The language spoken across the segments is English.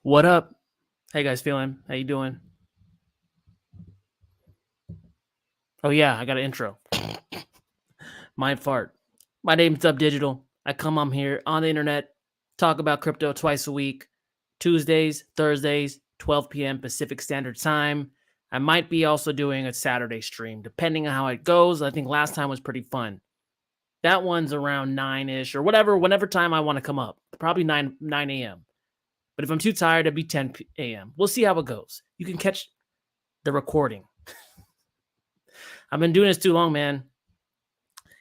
What up? How you guys feeling? How you doing? Oh yeah, I got an intro. Mind fart. My name's Up Digital. I come on here on the internet, talk about crypto twice a week, Tuesdays, Thursdays, 12 p.m. Pacific Standard Time. I might be also doing a Saturday stream, depending on how it goes. I think last time was pretty fun. That one's around 9-ish or whatever, whenever time I want to come up. Probably 9 a.m. But if I'm too tired, it'd be 10 a.m. We'll see how it goes. You can catch the recording. I've been doing this too long, man.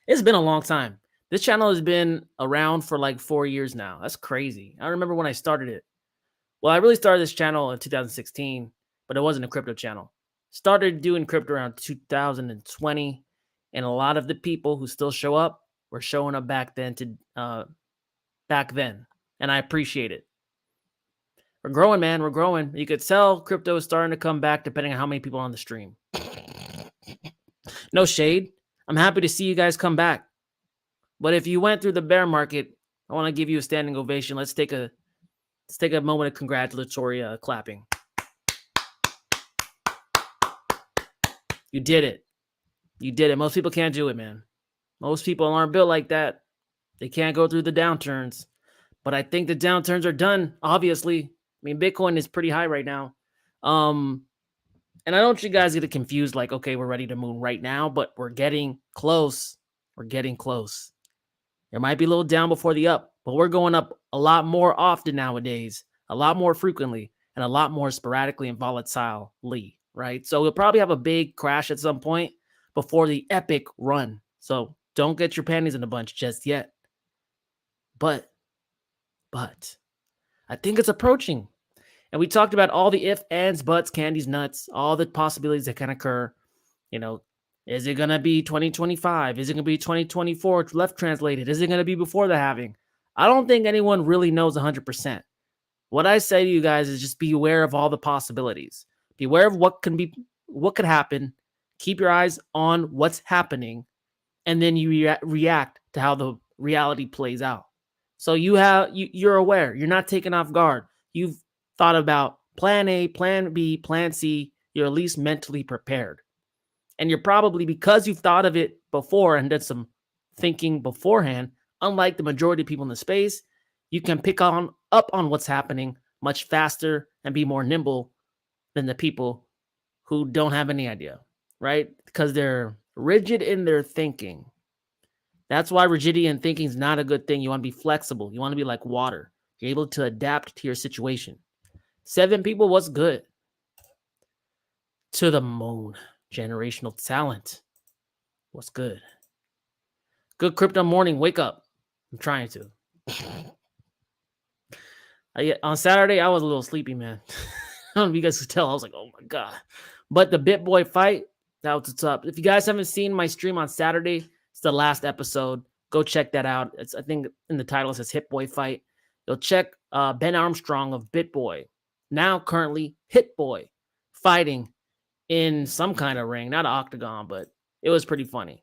It's been a long time. This channel has been around for like 4 years now. That's crazy. I remember when I started it. Well, I really started this channel in 2016, but it wasn't a crypto channel. Started doing crypto around 2020, and a lot of the people who still show up were showing up back then, and I appreciate it. We're growing, man. We're growing. You could tell crypto is starting to come back depending on how many people are on the stream. No shade. I'm happy to see you guys come back. But if you went through the bear market, I want to give you a standing ovation. Let's take a moment of congratulatory clapping. You did it. You did it. Most people can't do it, man. Most people aren't built like that. They can't go through the downturns. But I think the downturns are done, obviously. I mean, Bitcoin is pretty high right now. And I don't want you guys get it confused like, okay, we're ready to move right now, but we're getting close. We're getting close. It might be a little down before the up, but we're going up a lot more often nowadays, a lot more frequently, and a lot more sporadically and volatilely, right? So we'll probably have a big crash at some point before the epic run. So don't get your panties in a bunch just yet. But I think it's approaching. And we talked about all the if, ands, buts, candies, nuts, all the possibilities that can occur. You know, is it going to be 2025? Is it going to be 2024 left translated? Is it going to be before the halving? I don't think anyone really knows 100%. What I say to you guys is just be aware of all the possibilities. Be aware of what could happen. Keep your eyes on what's happening, and then you react to how the reality plays out. So you're aware. You're not taken off guard. You've thought about plan A, plan B, plan C. You're at least mentally prepared. And you're probably, because you've thought of it before and did some thinking beforehand, unlike the majority of people in the space, you can pick up on what's happening much faster and be more nimble than the people who don't have any idea, right? Because they're rigid in their thinking. That's why rigidity in thinking is not a good thing. You want to be flexible. You want to be like water. You're able to adapt to your situation. 7 people, what's good? To the moon. Generational talent. What's good? Good crypto morning. Wake up. I'm trying to. On Saturday, I was a little sleepy, man. I don't know if you guys could tell. I was like, oh my God. But the BitBoy fight, that was what's up. If you guys haven't seen my stream on Saturday, it's the last episode. Go check that out. It's, I think in the title it says Hit Boy Fight. You'll check Ben Armstrong of BitBoy, now currently Hit Boy, fighting in some kind of ring, not an octagon, but it was pretty funny.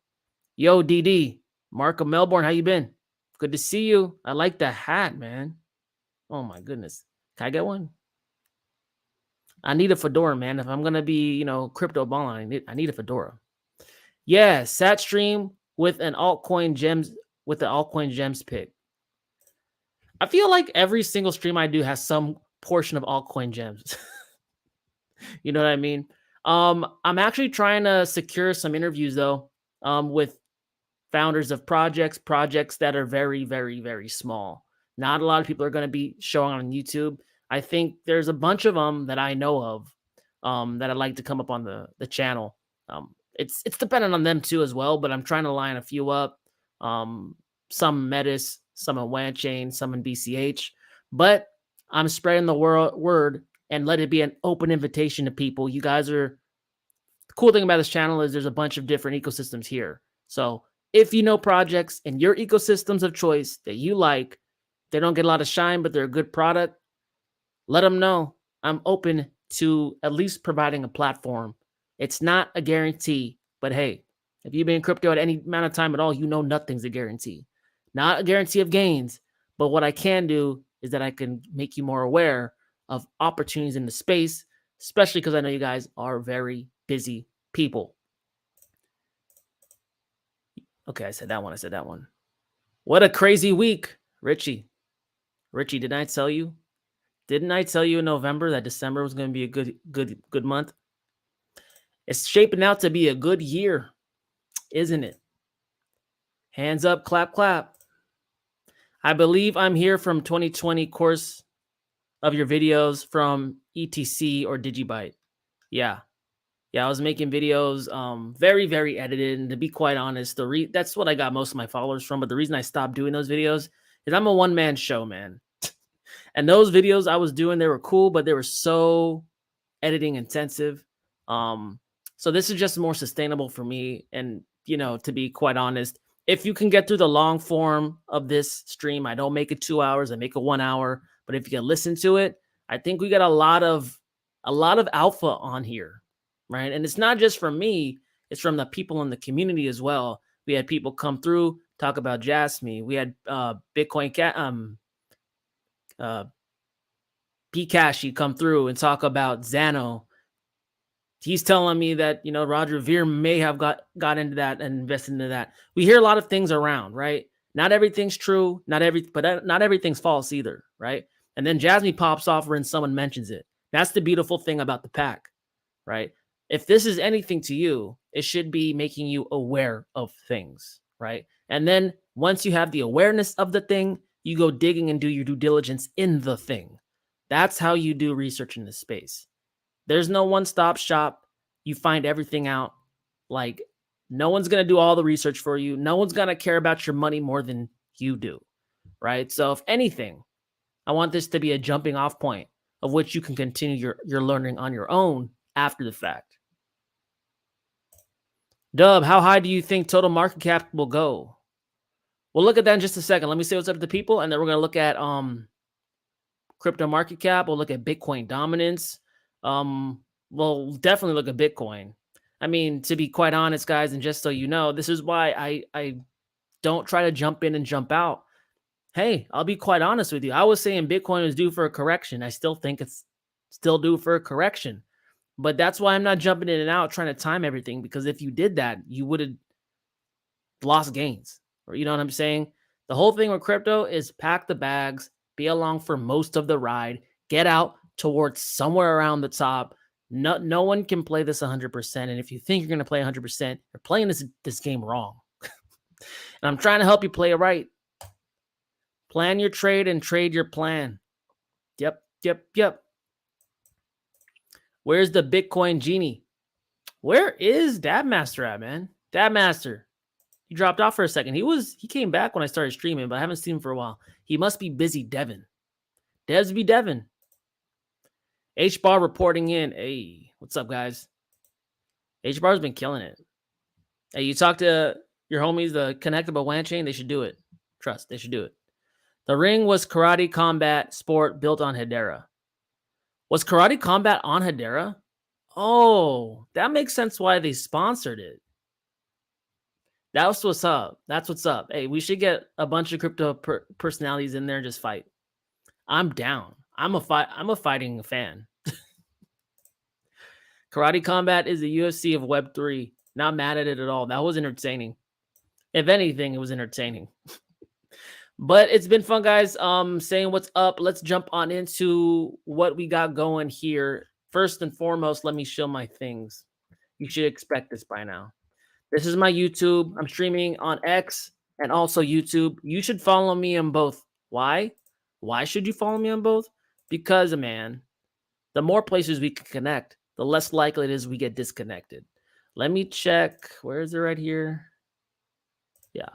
Yo, DD, Mark of Melbourne, how you been? Good to see you. I like the hat, man. Oh my goodness. Can I get one? I need a fedora, man. If I'm going to be, crypto balling, I need a fedora. Yeah, sat stream with an altcoin gems, with the altcoin gems pick. I feel like every single stream I do has some portion of altcoin gems. You know what I mean? I'm actually trying to secure some interviews though, with founders of projects that are very, very, very small. Not a lot of people are going to be showing on YouTube. I think there's a bunch of them that I know of, that I'd like to come up on the channel. It's dependent on them too as well, but I'm trying to line a few up. Some Metis, some in WanChain, some in BCH. But I'm spreading the word and let it be an open invitation to people. You guys are, the cool thing about this channel is there's a bunch of different ecosystems here. So if you know projects in your ecosystems of choice that you like, they don't get a lot of shine, but they're a good product, let them know. I'm open to at least providing a platform. It's not a guarantee, but hey, if you've been in crypto at any amount of time at all, you know nothing's a guarantee. Not a guarantee of gains, but what I can do is that I can make you more aware of opportunities in the space, especially because I know you guys are very busy people. Okay, I said that one. What a crazy week, Richie. Richie, didn't I tell you? Didn't I tell you in November that December was going to be a good month? It's shaping out to be a good year, isn't it? Hands up, clap, clap. I believe I'm here from 2020 course of your videos from ETC or Digibyte. Yeah. Yeah, I was making videos, very, very edited. And to be quite honest, that's what I got most of my followers from. But the reason I stopped doing those videos is I'm a one-man show, man. And those videos I was doing, they were cool, but they were so editing intensive. So this is just more sustainable for me. And, to be quite honest, if you can get through the long form of this stream, I don't make it 2 hours, I make it 1 hour. But if you can listen to it, I think we got a lot of alpha on here, right? And it's not just from me, it's from the people in the community as well. We had people come through, talk about Jasmine. We had Bitcoin Cat Bcashi come through and talk about Xano. He's telling me that, Roger Ver may have got into that and invested into that. We hear a lot of things around, right? Not everything's true, but not everything's false either, right? And then Jasmine pops off when someone mentions it. That's the beautiful thing about the pack, right? If this is anything to you, it should be making you aware of things, right? And then once you have the awareness of the thing, you go digging and do your due diligence in the thing. That's how you do research in this space. There's no one-stop shop. You find everything out. Like, no one's going to do all the research for you. No one's going to care about your money more than you do, right? So if anything, I want this to be a jumping off point of which you can continue your learning on your own after the fact. Dub, how high do you think total market cap will go? We'll look at that in just a second. Let me say what's up to people, and then we're going to look at crypto market cap. We'll look at Bitcoin dominance. We'll definitely look at Bitcoin. I mean, to be quite honest, guys, and just so you know, this is why I don't try to jump in and jump out. Hey, I'll be quite honest with you. I was saying Bitcoin was due for a correction. I still think it's still due for a correction. But that's why I'm not jumping in and out trying to time everything, because if you did that, you would have lost gains. Or you know what I'm saying? The whole thing with crypto is pack the bags, be along for most of the ride, get out towards somewhere around the top. No one can play this 100%. And if you think you're going to play 100%, you're playing this game wrong. And I'm trying to help you play it right. Plan your trade and trade your plan. Yep. Where's the Bitcoin genie? Where is Dabmaster at, man? Dabmaster. He dropped off for a second. He came back when I started streaming, but I haven't seen him for a while. He must be busy devin. Devs be devin. H-Bar reporting in. Hey, what's up, guys? H-Bar's been killing it. Hey, you talk to your homies, the Connectable WAN chain, they should do it. Trust, they should do it. The ring was karate combat sport built on Hedera. Was karate combat on Hedera? Oh, that makes sense why they sponsored it. That's what's up. That's what's up. Hey, we should get a bunch of crypto personalities in there and just fight. I'm down. I'm a fighting fan. Karate Combat is the UFC of Web3. Not mad at it at all. That was entertaining. If anything, it was entertaining. But it's been fun, guys. Saying what's up. Let's jump on into what we got going here. First and foremost, let me show my things. You should expect this by now. This is my YouTube. I'm streaming on X and also YouTube. You should follow me on both. Why? Why should you follow me on both? Because, man, the more places we can connect, the less likely it is we get disconnected. Let me check. Where is it right here? Yeah.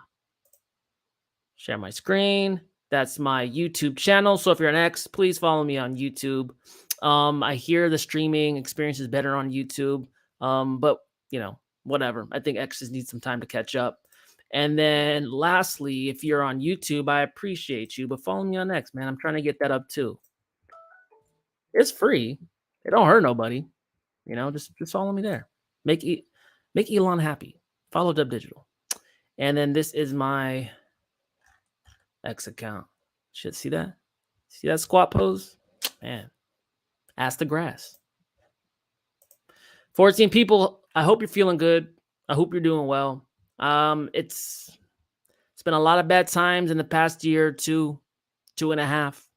Share my screen. That's my YouTube channel. So if you're an X, please follow me on YouTube. I hear the streaming experience is better on YouTube. But, whatever. I think X just needs some time to catch up. And then lastly, if you're on YouTube, I appreciate you, but follow me on X, man. I'm trying to get that up too. It's free. It don't hurt nobody. Just follow me there. Make Elon happy. Follow Dub Digital. And then this is my X account. Shit, see that? See that squat pose? Man, Ask the grass. 14 people, I hope you're feeling good. I hope you're doing well. It's been a lot of bad times in the past year, two and a half.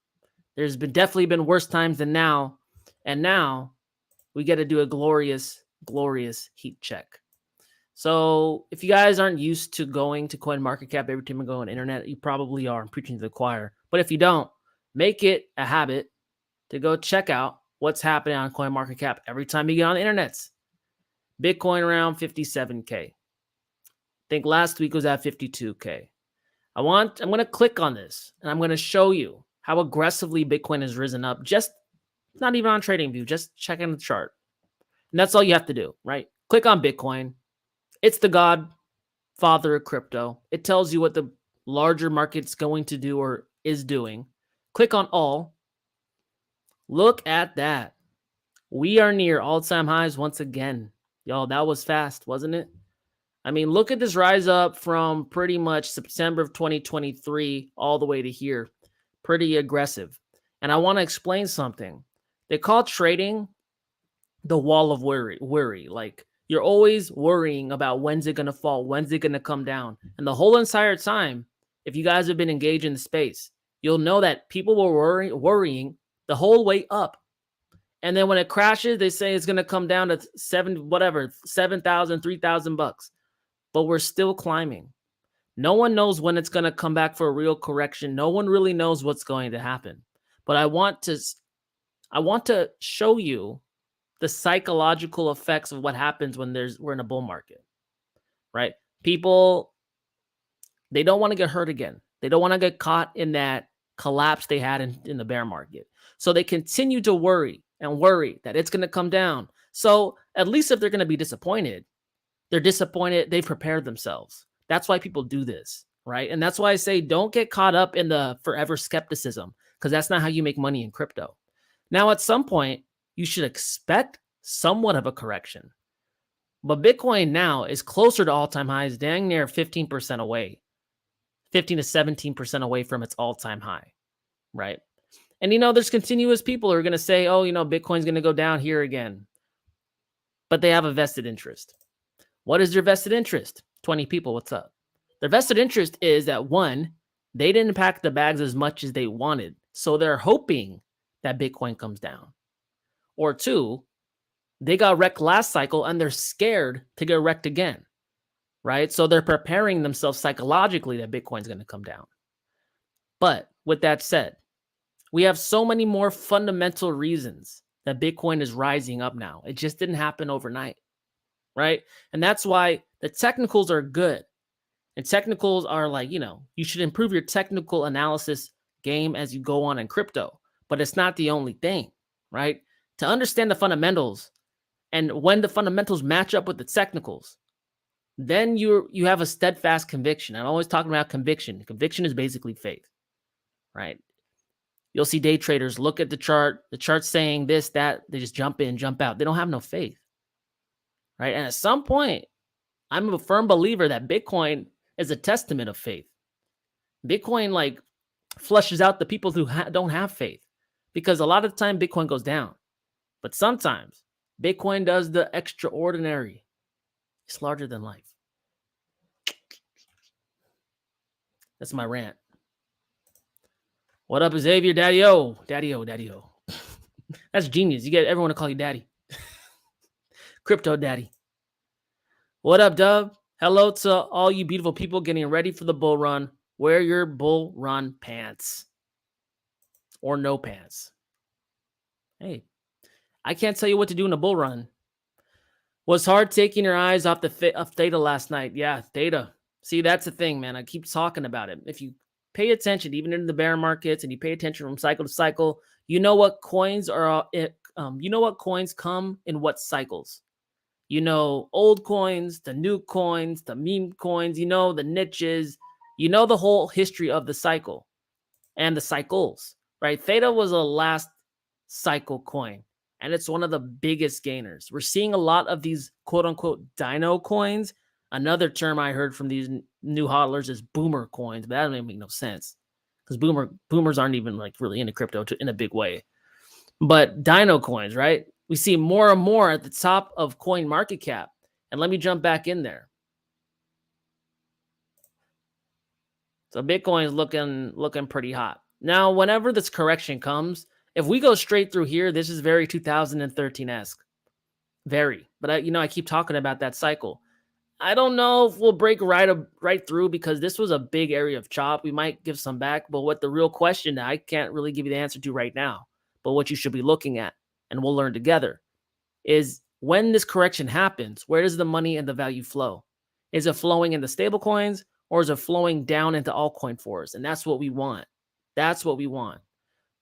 There's definitely been worse times than now. And now we get to do a glorious, glorious heat check. So if you guys aren't used to going to CoinMarketCap every time you go on the internet, you probably are. I'm preaching to the choir. But if you don't, make it a habit to go check out what's happening on CoinMarketCap every time you get on the internet. Bitcoin around 57K. I think last week was at 52K. I'm going to click on this and I'm going to show you how aggressively Bitcoin has risen up. Just not even on TradingView, just checking the chart. And that's all you have to do, right? Click on Bitcoin. It's the godfather of crypto. It tells you what the larger market's going to do or is doing. Click on all. Look at that. We are near all-time highs once again. Y'all, that was fast, wasn't it? I mean, look at this rise up from pretty much September of 2023 all the way to here. Pretty aggressive. And I want to explain something. They call trading the wall of worry. Like, you're always worrying about when's it going to fall, when's it going to come down. And the whole entire time, if you guys have been engaged in the space, you'll know that people were worrying the whole way up. And then when it crashes, they say it's going to come down to $7,000, $3,000. But we're still climbing. No one knows when it's going to come back for a real correction. No one really knows what's going to happen. But I want to show you the psychological effects of what happens when we're in a bull market, right? People, they don't want to get hurt again. They don't want to get caught in that collapse they had in the bear market. So they continue to worry that it's going to come down. So at least if they're going to be disappointed, they're disappointed. They've prepared themselves. That's why people do this, right? And that's why I say don't get caught up in the forever skepticism, because that's not how you make money in crypto. Now, at some point, you should expect somewhat of a correction. But Bitcoin now is closer to all-time highs, dang near 15% away, 15 to 17% away from its all-time high, right? And, there's continuous people who are going to say, oh, Bitcoin's going to go down here again. But they have a vested interest. What is their vested interest? 20 people, what's up? Their vested interest is that, one, they didn't pack the bags as much as they wanted. So they're hoping that Bitcoin comes down. Or two, they got wrecked last cycle and they're scared to get wrecked again, right? So they're preparing themselves psychologically that Bitcoin's going to come down. But with that said, we have so many more fundamental reasons that Bitcoin is rising up now. It just didn't happen overnight, right? And that's why the technicals are good. And technicals are like, you should improve your technical analysis game as you go on in crypto. But it's not the only thing, right? To understand the fundamentals, and when the fundamentals match up with the technicals, then you have a steadfast conviction. I'm always talking about conviction. Conviction is basically faith, right? You'll see day traders look at the chart's saying this, that, they just jump in, jump out. They don't have no faith, right? And at some point, I'm a firm believer that Bitcoin is a testament of faith. Bitcoin flushes out the people who don't have faith, because a lot of the time Bitcoin goes down, but sometimes Bitcoin does the extraordinary. It's larger than life. That's my rant. What up, Xavier? Daddy-o. Daddy-o, daddy-o. That's genius. You get everyone to call you daddy. Crypto daddy. What up, Dub? Hello to all you beautiful people getting ready for the bull run. Wear your bull run pants. Or no pants. Hey, I can't tell you what to do in a bull run. Was hard taking your eyes off of Theta last night. Yeah, Theta. See, that's the thing, man. I keep talking about it. If you pay attention, even in the bear markets, and you pay attention from cycle to cycle, you know what coins are. You know what coins come in what cycles. Old coins, the new coins, the meme coins. The niches. The whole history of the cycle and the cycles. Right? Theta was a last cycle coin, and it's one of the biggest gainers. We're seeing a lot of these quote unquote dino coins. Another term I heard from these new hodlers is boomer coins, but that doesn't make no sense, because boomers aren't even really into crypto in a big way. But Dino coins, right? We see more and more at the top of coin market cap. And let me jump back in there. So Bitcoin is looking pretty hot. Now, whenever this correction comes, if we go straight through here, this is very 2013-esque. Very. But I keep talking about that cycle. I don't know if we'll break right through because this was a big area of chop. We might give some back, but what the real question I can't really give you the answer to right now, but what you should be looking at, and we'll learn together, is when this correction happens, where does the money and the value flow? Is it flowing into stable coins or is it flowing down into altcoin fours? And that's what we want. That's what we want.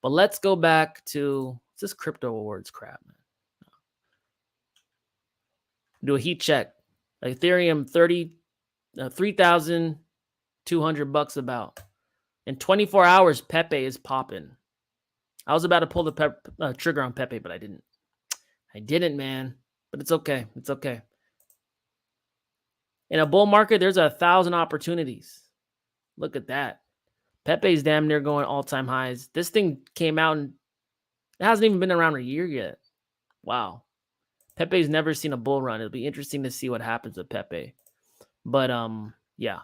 But let's go back to this crypto awards crap, man. Do a heat check. Ethereum 3,200 bucks about. In 24 hours, Pepe is popping. I was about to pull the trigger on Pepe, but I didn't. I didn't, man. But it's okay. It's okay. In a bull market, there's 1,000 opportunities. Look at that. Pepe's damn near going all-time highs. This thing came out and it hasn't even been around a year yet. Wow. Pepe's never seen a bull run. It'll be interesting to see what happens with Pepe. But yeah.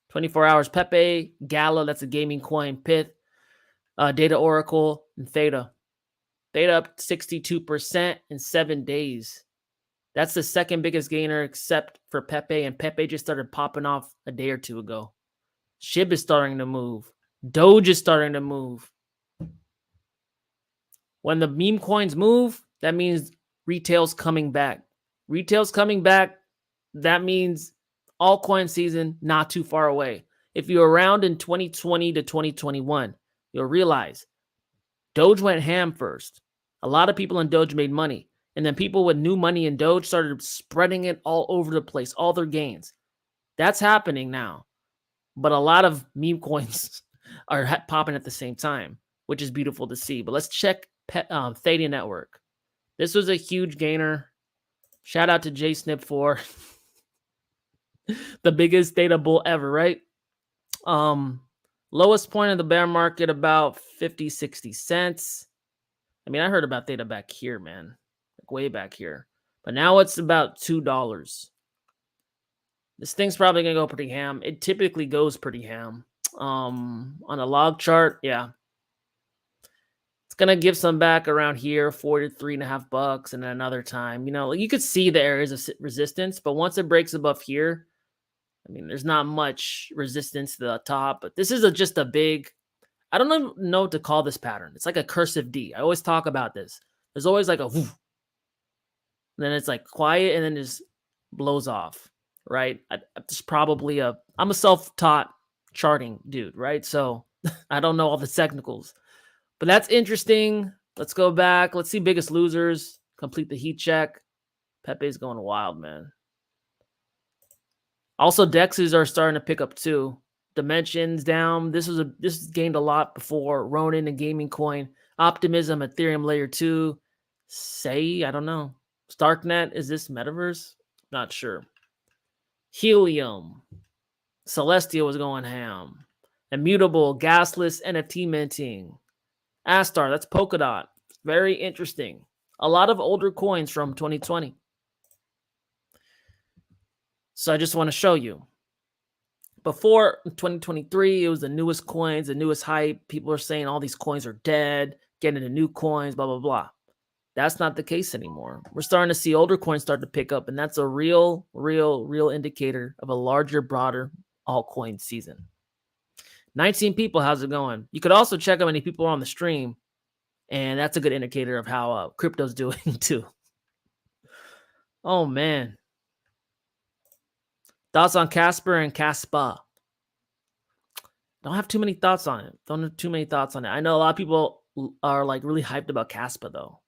24 hours Pepe, Gala, that's a gaming coin, Pith, Data Oracle, and Theta. Theta up 62% in 7 days. That's the second biggest gainer except for Pepe, and Pepe just started popping off a day or two ago. SHIB is starting to move. Doge is starting to move. When the meme coins move, that means retail's coming back. Retail's coming back. That means altcoin season not too far away. If you're around in 2020 to 2021, you'll realize Doge went ham first. A lot of people in Doge made money. And then people with new money in Doge started spreading it all over the place, all their gains. That's happening now. But a lot of meme coins are popping at the same time, which is beautiful to see. But let's check Theta Network. This was a huge gainer. Shout out to JSnip4. The biggest Theta bull ever, right? Lowest point of the bear market, about 50, 60 cents. I mean, I heard about Theta back here, man. Like way back here. But now it's about $2. This thing's probably going to go pretty ham. It typically goes pretty ham. On a log chart, yeah. It's going to give some back around here, $43.50, and then another time. You could see the areas of resistance, but once it breaks above here, I mean, there's not much resistance to the top, but this is just a big, I don't know what to call this pattern. It's like a cursive D. I always talk about this. There's always like a whoosh, and then it's like quiet and then just blows off, right? I'm a self-taught charting dude, right? So I don't know all the technicals, but that's interesting. Let's go back. Let's see biggest losers. Complete the heat check. Pepe's going wild, man. Also, DEXs are starting to pick up too. Dimensions down. This gained a lot before. Ronin and Gaming Coin. Optimism, Ethereum Layer 2. I don't know. Starknet, is this Metaverse? Not sure. Helium. Celestia was going ham. Immutable, gasless NFT minting. Astar, that's Polkadot. Very interesting. A lot of older coins from 2020. So I just want to show you. Before 2023, it was the newest coins, the newest hype. People are saying all these coins are dead, getting into new coins, blah, blah, blah. That's not the case anymore. We're starting to see older coins start to pick up, and that's a real indicator of a larger, broader altcoin season. 19 people, how's it going? You could also check how many people are on the stream, and that's a good indicator of how crypto's doing too. Oh, man. Thoughts on Casper and Caspa? Don't have too many thoughts on it. I know a lot of people are like really hyped about Caspa though.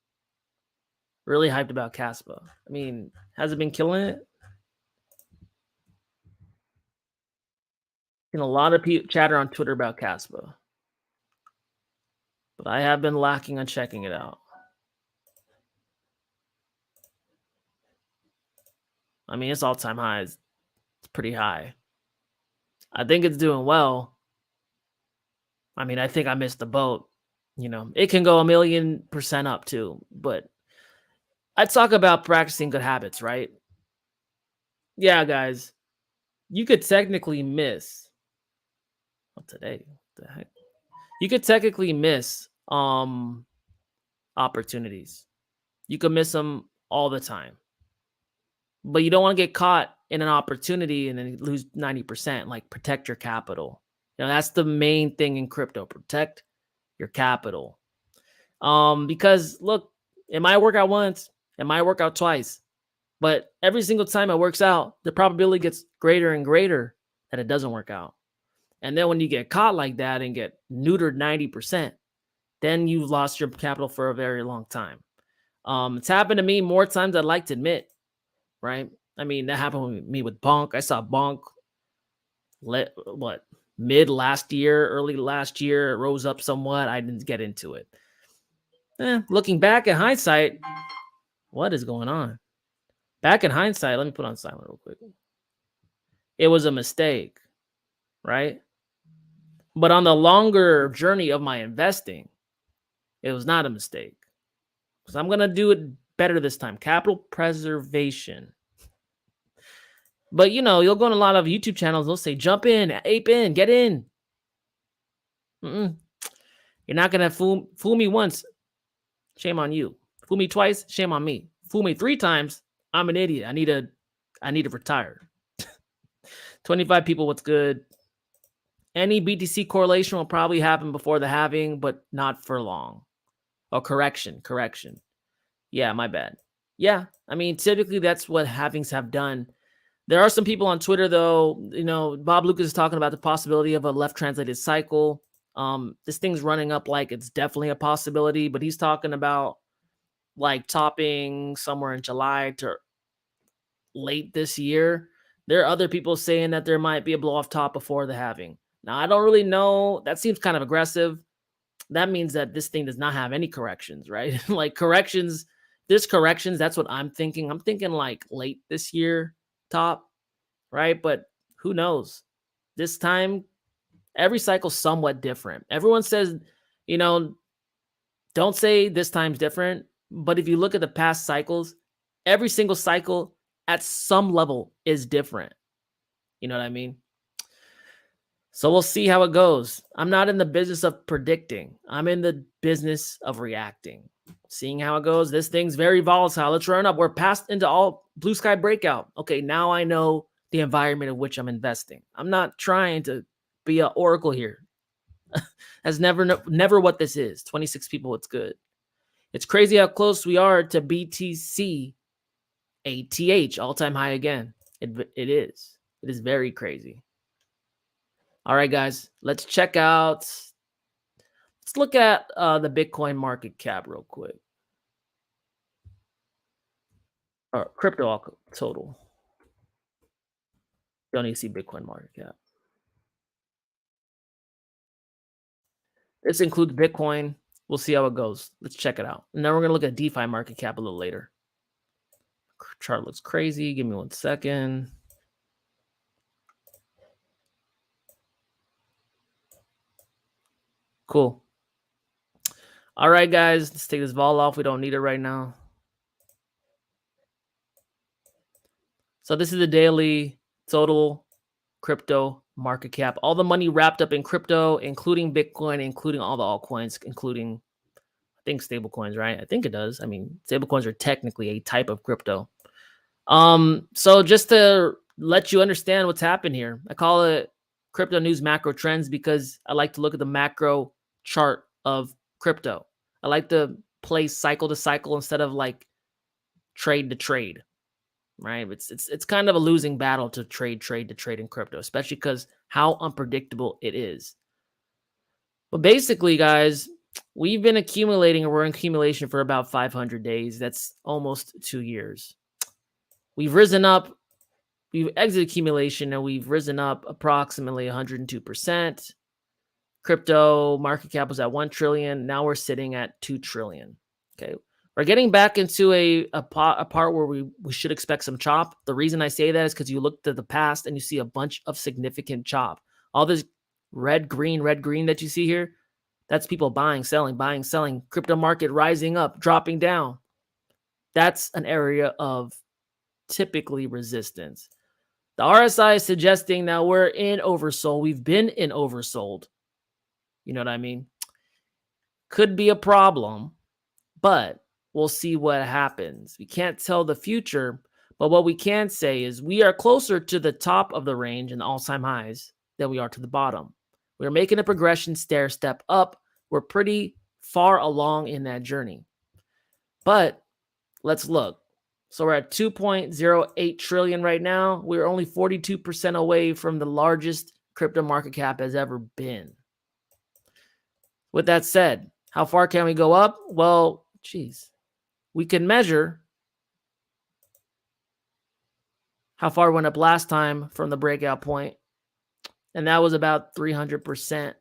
Really hyped about Caspa. I mean, has it been killing it? A lot of people chatter on Twitter about Caspa, but I have been lacking on checking it out. I mean, it's all-time highs. It's pretty high. I think it's doing well. I mean, I think I missed the boat. It can go 1,000,000% up too. But I talk about practicing good habits, right? Yeah, guys, you could technically miss today. What the heck? You could technically miss opportunities. You could miss them all the time. But you don't want to get caught in an opportunity and then lose 90%. Like, protect your capital. That's the main thing in crypto. Protect your capital. Because look, it might work out once, it might work out twice, but every single time it works out, the probability gets greater and greater that it doesn't work out. And then when you get caught like that and get neutered 90%, then you've lost your capital for a very long time. It's happened to me more times than I'd like to admit, right? I mean, that happened with me with Bonk. I saw Bonk mid last year, early last year, it rose up somewhat. I didn't get into it. Looking back at hindsight, what is going on? Back in hindsight, let me put on silent real quick. It was a mistake, right? But on the longer journey of my investing, it was not a mistake. So I'm going to do it better this time. Capital preservation. But, you'll go on a lot of YouTube channels. They'll say, jump in, ape in, get in. You're not going to fool me once. Shame on you. Fool me twice. Shame on me. Fool me 3 times. I'm an idiot. I need to retire. 25 people. What's good? Any BTC correlation will probably happen before the halving, but not for long. Oh, correction. Yeah, my bad. Yeah, I mean, typically that's what halvings have done. There are some people on Twitter, though. Bob Lucas is talking about the possibility of a left translated cycle. This thing's running up like it's definitely a possibility, but he's talking about like topping somewhere in July to late this year. There are other people saying that there might be a blow off top before the halving. Now, I don't really know. That seems kind of aggressive. That means that this thing does not have any corrections, right? Like corrections, there's corrections. That's what I'm thinking. I'm thinking like late this year top, right? But who knows? This time, every cycle's somewhat different. Everyone says, don't say this time's different. But if you look at the past cycles, every single cycle at some level is different. You know what I mean? So we'll see how it goes. I'm not in the business of predicting. I'm in the business of reacting. Seeing how it goes. This thing's very volatile. Let's run up. We're past into all blue sky breakout. Okay, now I know the environment in which I'm investing. I'm not trying to be an oracle here. That's never what this is. 26 people, it's good. It's crazy how close we are to BTC ATH, all-time high again. It is. It is very crazy. All right, guys, let's check out. Let's look at the Bitcoin market cap real quick. Or crypto total. Don't need to see Bitcoin market cap. This includes Bitcoin. We'll see how it goes. Let's check it out. And then we're going to look at DeFi market cap a little later. Chart looks crazy. Give me 1 second. Cool. All right, guys, let's take this vol off. We don't need it right now. So this is the daily total crypto market cap. All the money wrapped up in crypto, including Bitcoin, including all the altcoins, including, I think, stable coins, right? I think it does. I mean, stable coins are technically a type of crypto. So just to let you understand what's happened here, I call it crypto news macro trends because I like to look at the macro chart of crypto. I like to play cycle to cycle instead of like trade to trade, right? It's kind of a losing battle to trade in crypto, especially because how unpredictable it is. But basically, guys, we've been accumulating, or we're in accumulation for about 500 days. That's almost 2 years. We've risen up. We've exited accumulation and we've risen up approximately 102%. Crypto market cap was at 1 trillion. Now we're sitting at 2 trillion. Okay. We're getting back into a part where we should expect some chop. The reason I say that is because you look to the past and you see a bunch of significant chop. All this red, green that you see here, That's people buying, selling, crypto market rising up, dropping down. That's an area of typically resistance. The RSI is suggesting that we're in oversold. We've been in oversold. You know what I mean? Could be a problem, but we'll see what happens. We can't tell the future, but what we can say is we are closer to the top of the range and all-time highs than we are to the bottom. We're making a progression stair step up. We're pretty far along in that journey. But let's look. So we're at 2.08 trillion right now. We're only 42% away from the largest crypto market cap has ever been. With that said, how far can we go up? Well, geez, we can measure how far we went up last time from the breakout point, and that was about 300%.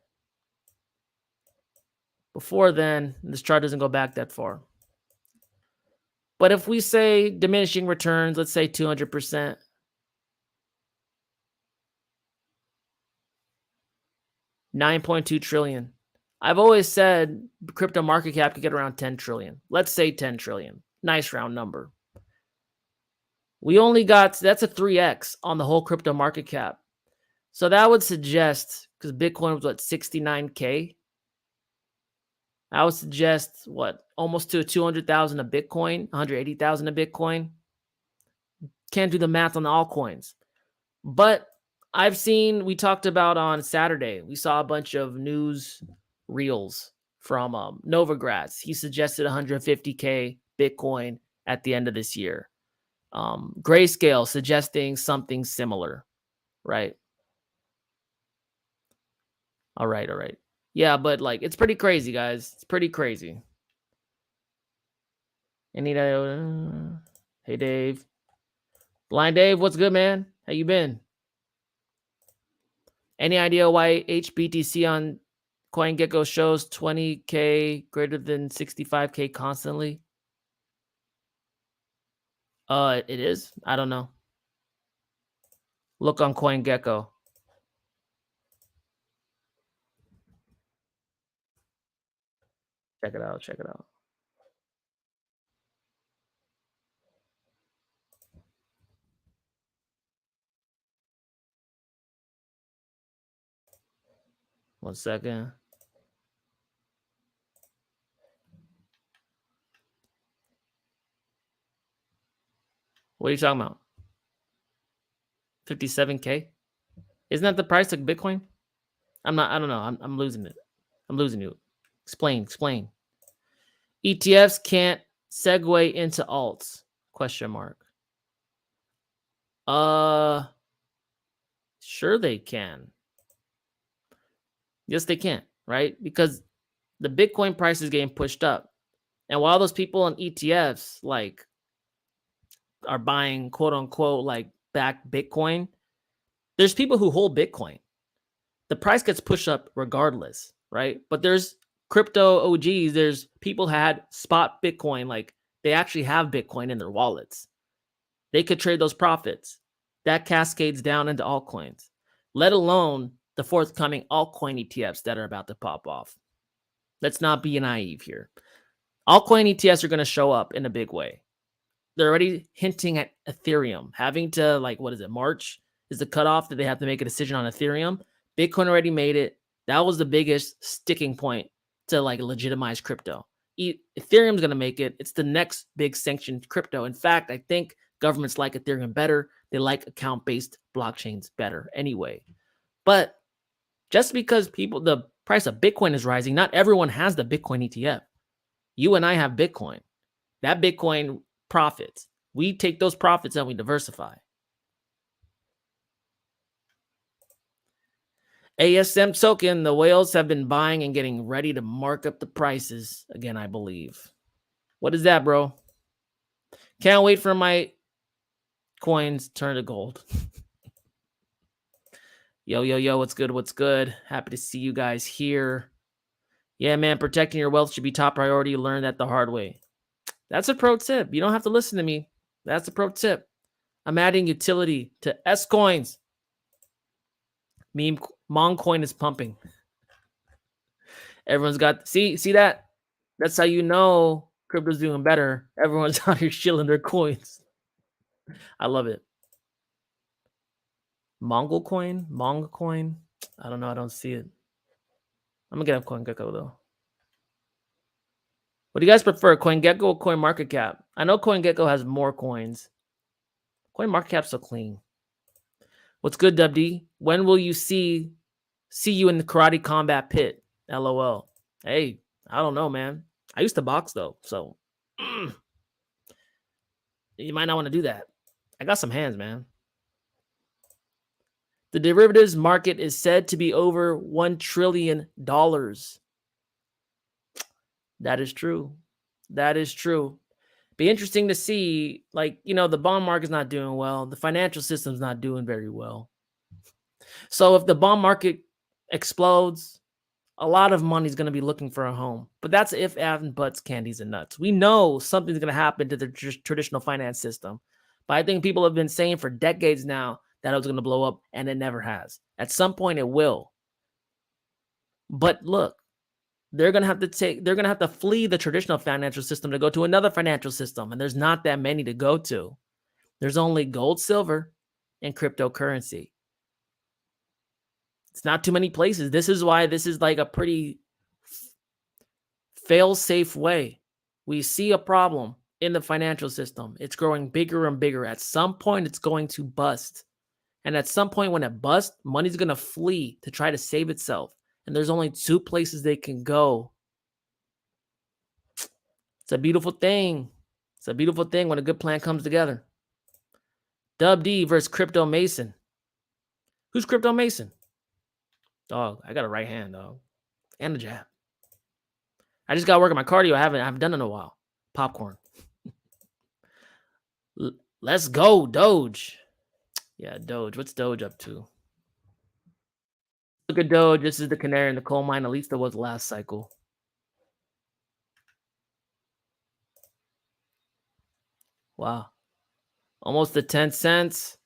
Before then, this chart doesn't go back that far. But if we say diminishing returns, let's say 200%, $9.2 trillion. I've always said crypto market cap could get around 10 trillion. Let's say 10 trillion. Nice round number. We only got, that's a 3x on the whole crypto market cap. So that would suggest, because Bitcoin was what, 69K? I would suggest what, almost to 200,000 a Bitcoin, 180,000 a Bitcoin. Can't do the math on the altcoins. But I've seen, we talked about on Saturday, we saw a bunch of news reels from Novogratz. He suggested 150K Bitcoin at the end of this year. Grayscale suggesting something similar, right? All right. Yeah, but like, it's pretty crazy, guys. It's pretty crazy. Hey, Dave. Blind Dave, what's good, man? How you been? Any idea why HBTC on CoinGecko shows 20K greater than 65K constantly? It is. I don't know. Look on CoinGecko. Check it out. One second. What are you talking about? 57K? Isn't that the price of Bitcoin? I don't know. I'm losing it. I'm losing you. Explain. ETFs can't segue into alts? ? Sure they can. Yes, they can, right? Because the Bitcoin price is getting pushed up. And while those people on ETFs like are buying quote unquote like back Bitcoin, there's people who hold Bitcoin. The price gets pushed up regardless, right? But there's crypto OGs, there's people had spot Bitcoin, like they actually have Bitcoin in their wallets. They could trade those profits. That cascades down into altcoins, let alone the forthcoming altcoin ETFs that are about to pop off. Let's not be naive here. Altcoin ETFs are going to show up in a big way. They're already hinting at Ethereum having to, like, what is it? March is the cutoff that they have to make a decision on Ethereum. Bitcoin already made it. That was the biggest sticking point to like legitimize crypto. Ethereum's going to make it. It's the next big sanctioned crypto. In fact, I think governments like Ethereum better. They like account-based blockchains better anyway. But just because the price of Bitcoin is rising, not everyone has the Bitcoin ETF. You and I have Bitcoin. That Bitcoin profits. We take those profits and we diversify. ASM token, the whales have been buying and getting ready to mark up the prices again, I believe. What is that, bro? Can't wait for my coins turn to gold. Yo, what's good? Happy to see you guys here. Yeah, man, protecting your wealth should be top priority. Learn that the hard way. That's a pro tip. You don't have to listen to me. That's a pro tip. I'm adding utility to S coins. Meme Moncoin is pumping. Everyone's got see that? That's how you know crypto's doing better. Everyone's out here shilling their coins. I love it. Mongol coin. I don't know. I don't see it. I'm gonna get up CoinGecko though. What do you guys prefer, CoinGecko or CoinMarketCap? I know CoinGecko has more coins. CoinMarketCap's so clean. What's good, WD? When will you see you in the karate combat pit? LOL. Hey, I don't know, man. I used to box though, so you might not want to do that. I got some hands, man. The derivatives market is said to be over $1 trillion. That is true. That is true. Be interesting to see, like, the bond market's not doing well. The financial system's not doing very well. So if the bond market explodes, a lot of money is going to be looking for a home. But that's if, and buts, candies, and nuts. We know something's going to happen to the traditional finance system. But I think people have been saying for decades now that it was going to blow up, and it never has. At some point, it will. But look, they're going to have to flee the traditional financial system to go to another financial system. And there's not that many to go to. There's only gold, silver, and cryptocurrency. It's not too many places. This is why this is like a pretty fail-safe way. We see a problem in the financial system. It's growing bigger and bigger. At some point, it's going to bust. And at some point when it busts, money's going to flee to try to save itself. And there's only two places they can go. It's a beautiful thing. It's a beautiful thing when a good plan comes together. Dub D versus Crypto Mason. Who's Crypto Mason? Dog, I got a right hand, dog. And a jab. I just got to work on my cardio. I haven't done it in a while. Popcorn. Let's go, Doge. Yeah, Doge. What's Doge up to? Look at Doge. This is the canary in the coal mine. At least it was last cycle. Wow. Almost to 10 cents.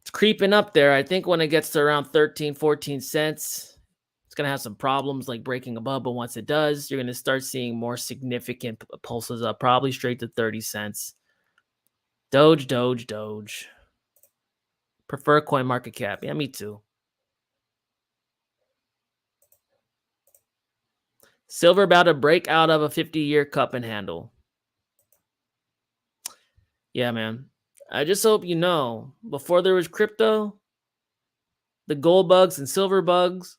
It's creeping up there. I think when it gets to around 13, 14 cents, it's going to have some problems like breaking above. But once it does, you're going to start seeing more significant pulses up, probably straight to 30 cents. Doge. Prefer CoinMarketCap. Yeah, me too. Silver about to break out of a 50-year cup and handle. Yeah, man. I just hope you know, before there was crypto, the gold bugs and silver bugs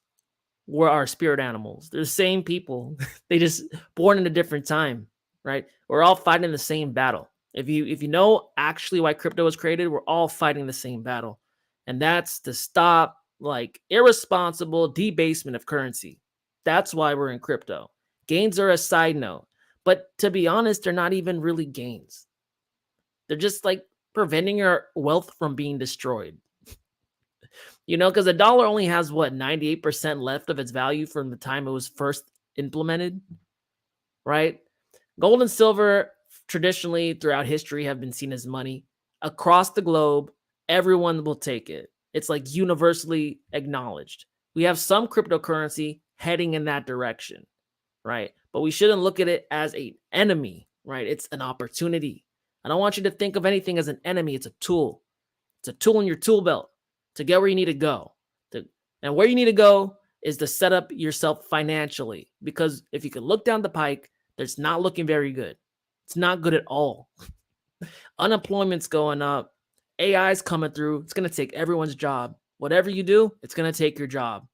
were our spirit animals. They're the same people. They just born in a different time, right? We're all fighting the same battle. If you know actually why crypto was created, we're all fighting the same battle. And that's to stop like irresponsible debasement of currency. That's why we're in crypto. Gains are a side note. But to be honest, they're not even really gains. They're just like preventing your wealth from being destroyed. Because a dollar only has 98% left of its value from the time it was first implemented, right? Gold and silver traditionally throughout history have been seen as money. Across the globe, everyone will take it. It's like universally acknowledged. We have some cryptocurrency heading in that direction, right? But we shouldn't look at it as an enemy, right? It's an opportunity. I don't want you to think of anything as an enemy. It's a tool. It's a tool in your tool belt to get where you need to go. And where you need to go is to set up yourself financially. Because if you can look down the pike, it's not looking very good. It's not good at all. Unemployment's going up. AI's coming through. It's going to take everyone's job. Whatever you do, it's going to take your job.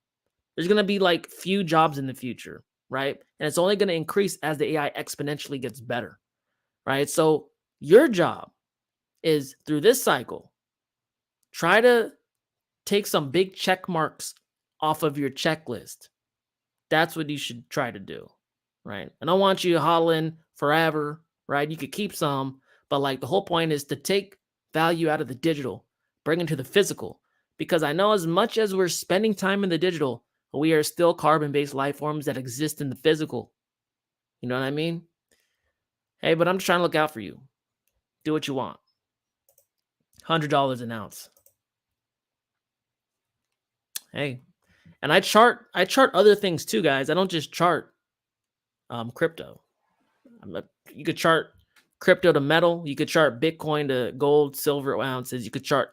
There's going to be like few jobs in the future, right? And it's only going to increase as the AI exponentially gets better, right? So your job is through this cycle, try to take some big check marks off of your checklist. That's what you should try to do, right? I don't want you hollering forever, right? You could keep some, but like the whole point is to take value out of the digital, bring it to the physical. Because I know as much as we're spending time in the digital, we are still carbon-based life forms that exist in the physical. You know what I mean? Hey, but I'm just trying to look out for you. Do what you want. $100 an ounce. Hey, And I chart other things too, guys. I don't just chart crypto. You could chart crypto to metal. You could chart Bitcoin to gold, silver ounces. You could chart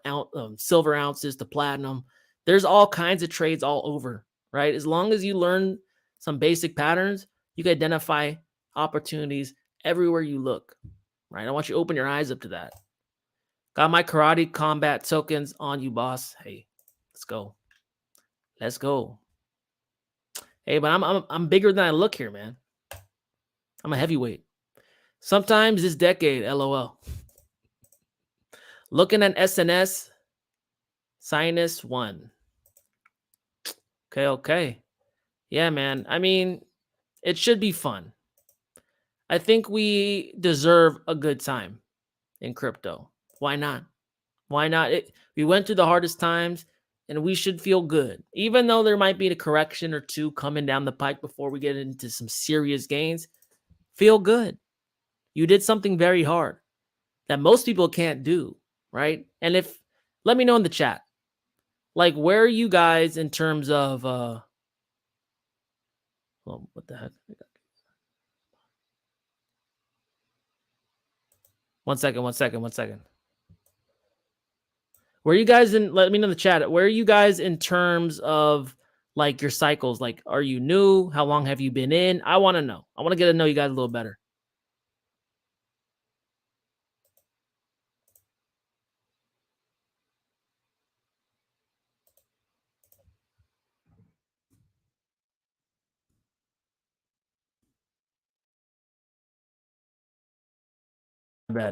silver ounces to platinum. There's all kinds of trades all over, right? As long as you learn some basic patterns, you can identify opportunities everywhere you look, right? I want you to open your eyes up to that. Got my karate combat tokens on you, boss. Hey, let's go. Let's go. Hey, but I'm bigger than I look here, man. I'm a heavyweight. Sometimes this decade, LOL. Looking at SNS, sinus 1. Okay. Yeah, man. I mean, it should be fun. I think we deserve a good time in crypto. Why not? Why not? We went through the hardest times and we should feel good. Even though there might be a correction or two coming down the pike before we get into some serious gains, feel good. You did something very hard that most people can't do, right? And let me know in the chat, like, where are you guys in terms of well, what the heck? One second. Where are you guys in? Let me know in the chat. Where are you guys in terms of like your cycles? Like, are you new? How long have you been in? I want to know. I want to get to know you guys a little better.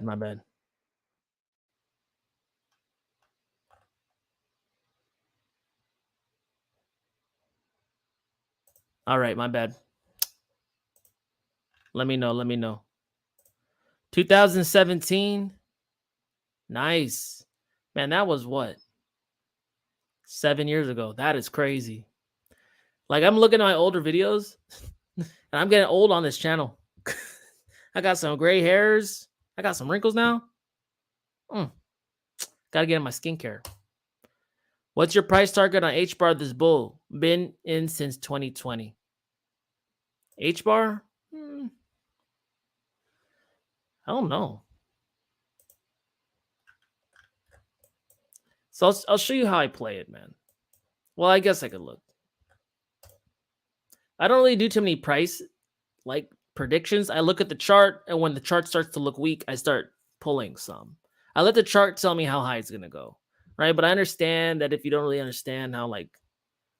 My bad. All right, my bad. Let me know. 2017. Nice. Man, that was what? 7 years ago. That is crazy. Like, I'm looking at my older videos and I'm getting old on this channel. I got some gray hairs. I got some wrinkles now. Got to get in my skincare. What's your price target on H-bar this bull? Been in since 2020. H-bar? I don't know. So I'll show you how I play it, man. Well, I guess I could look. I don't really do too many price like predictions. I look at the chart, and when the chart starts to look weak, I start pulling some. I let the chart tell me how high it's gonna go, right? But I understand that if you don't really understand how like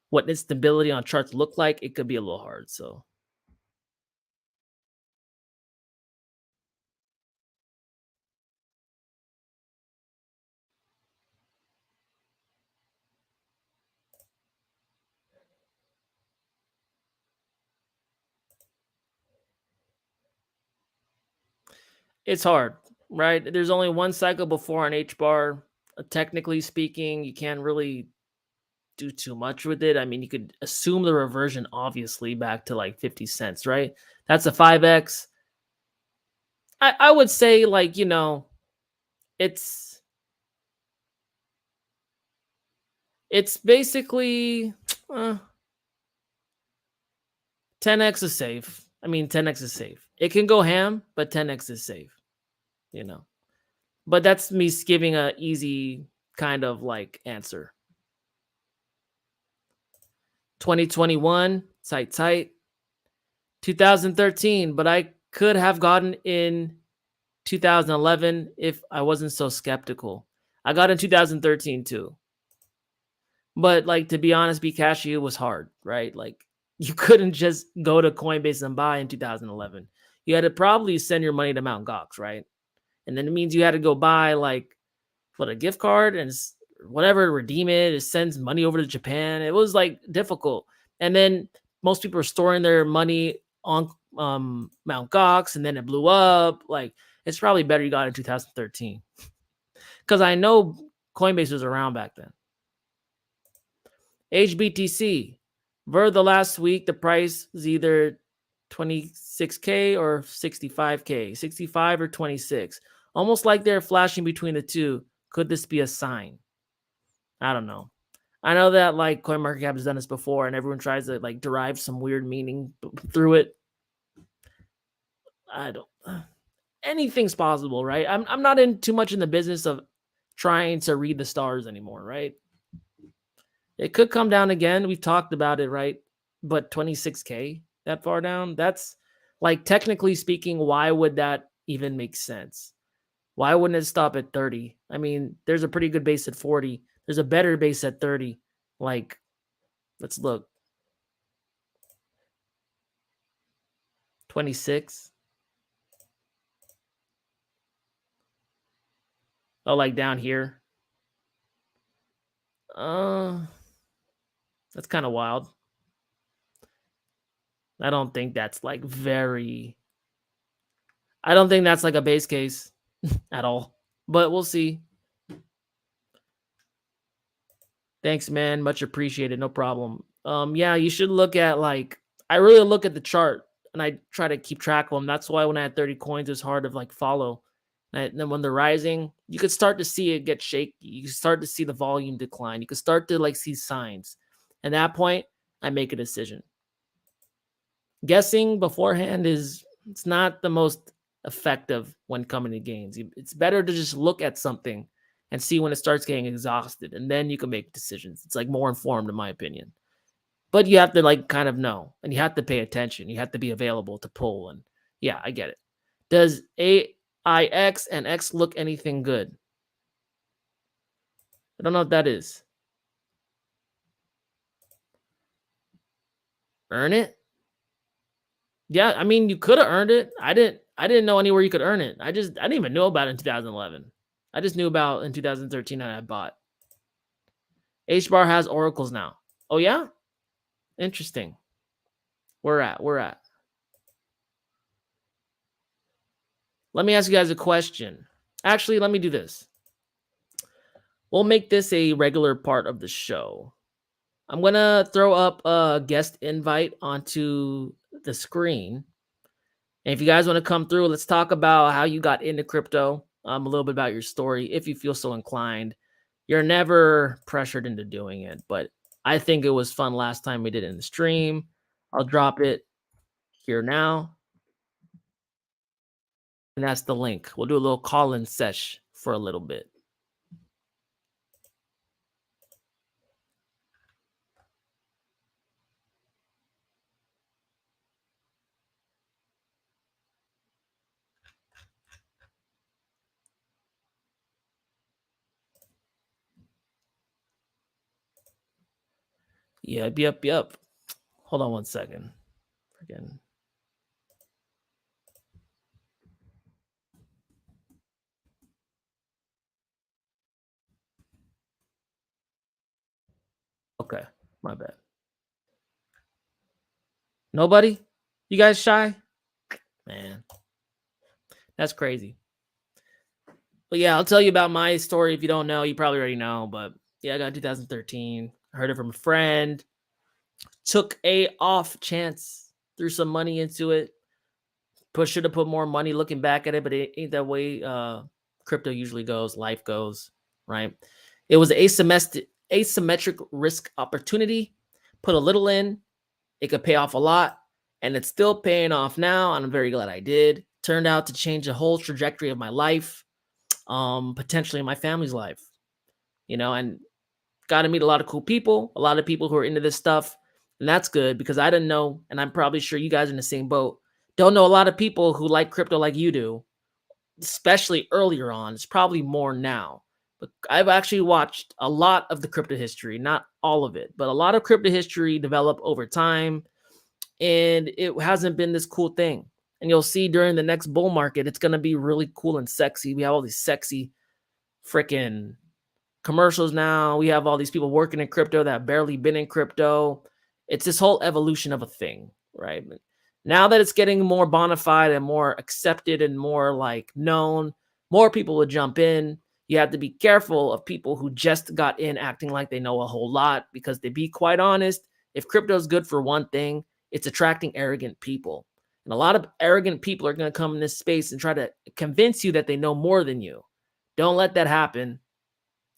what instability on charts look like, it could be a little hard. So it's hard, right? There's only one cycle before an H bar. Technically speaking, you can't really do too much with it. I mean, you could assume the reversion, obviously, back to like 50 cents, right? That's a 5x. I would say, like, it's basically 10x is safe. I mean, 10x is safe. It can go ham, but 10x is safe, But that's me giving a easy kind of like answer. 2021, tight. 2013, but I could have gotten in 2011 if I wasn't so skeptical. I got in 2013 too. But like, to be honest, Bcash was hard, right? Like, you couldn't just go to Coinbase and buy in 2011. You had to probably send your money to Mt. Gox, right? And then it means you had to go buy like a gift card and whatever, redeem it. It sends money over to Japan. It was like difficult. And then most people are storing their money on Mt. Gox, and then it blew up. Like, it's probably better you got in 2013 because I know Coinbase was around back then. HBTC. For the last week, the price was either 26K or 65K, 65 or 26. Almost like they're flashing between the two. Could this be a sign? I don't know. I know that like CoinMarketCap has done this before, and everyone tries to like derive some weird meaning through it. I don't. Anything's possible, right? I'm not in too much in the business of trying to read the stars anymore, right? It could come down again. We've talked about it, right? But 26K that far down, that's like technically speaking, why would that even make sense? Why wouldn't it stop at 30? I mean, there's a pretty good base at 40. There's a better base at 30. Like, let's look. 26. Oh, like down here. Uh, that's kind of wild. I don't think that's like very. I don't think that's like a base case at all. But we'll see. Thanks, man. Much appreciated. No problem. Yeah, you should look at like I really look at the chart and I try to keep track of them. That's why when I had 30 coins, it's hard to like follow. And then when they're rising, you could start to see it get shaky. You can start to see the volume decline. You could start to like see signs. At that point, I make a decision. Guessing beforehand is it's not the most effective when coming to gains. It's better to just look at something and see when it starts getting exhausted, and then you can make decisions. It's like more informed, in my opinion. But you have to like kind of know, and you have to pay attention. You have to be available to pull, and yeah, I get it. Does AIX and X look anything good? I don't know what that is. Earn it? Yeah, I mean, you could have earned it. I didn't know anywhere you could earn it. I didn't even know about it in 2011. I just knew about in 2013 and I bought. HBAR has oracles now. Oh yeah? Interesting. We're at. Let me ask you guys a question. Actually, let me do this. We'll make this a regular part of the show. I'm going to throw up a guest invite onto the screen. And if you guys want to come through, let's talk about how you got into crypto, a little bit about your story, if you feel so inclined. You're never pressured into doing it, but I think it was fun last time we did it in the stream. I'll drop it here now. And that's the link. We'll do a little call-in sesh for a little bit. Yep. Hold on one second. Again. Okay, my bad. Nobody? You guys shy? Man, that's crazy. But yeah, I'll tell you about my story. If you don't know, you probably already know. But yeah, I got 2013. I heard it from a friend. Took a off chance, threw some money into it. Should have put more money looking back at it, but it ain't that way crypto usually goes, life goes, right? It was asymmetric risk opportunity. Put a little in, it could pay off a lot, and it's still paying off now, and I'm very glad I did. Turned out to change the whole trajectory of my life, potentially my family's life, and got to meet a lot of cool people, a lot of people who are into this stuff. And that's good because I didn't know, and I'm probably sure you guys are in the same boat. Don't know a lot of people who like crypto like you do, especially earlier on. It's probably more now. But I've actually watched a lot of the crypto history, not all of it, but a lot of crypto history develop over time. And it hasn't been this cool thing. And you'll see during the next bull market, it's going to be really cool and sexy. We have all these sexy freaking commercials now. We have all these people working in crypto that have barely been in crypto. It's this whole evolution of a thing, right? Now that it's getting more bona fide and more accepted and more like known, more people will jump in. You have to be careful of people who just got in acting like they know a whole lot, because to be quite honest, if crypto is good for one thing, it's attracting arrogant people. And a lot of arrogant people are going to come in this space and try to convince you that they know more than you. Don't let that happen.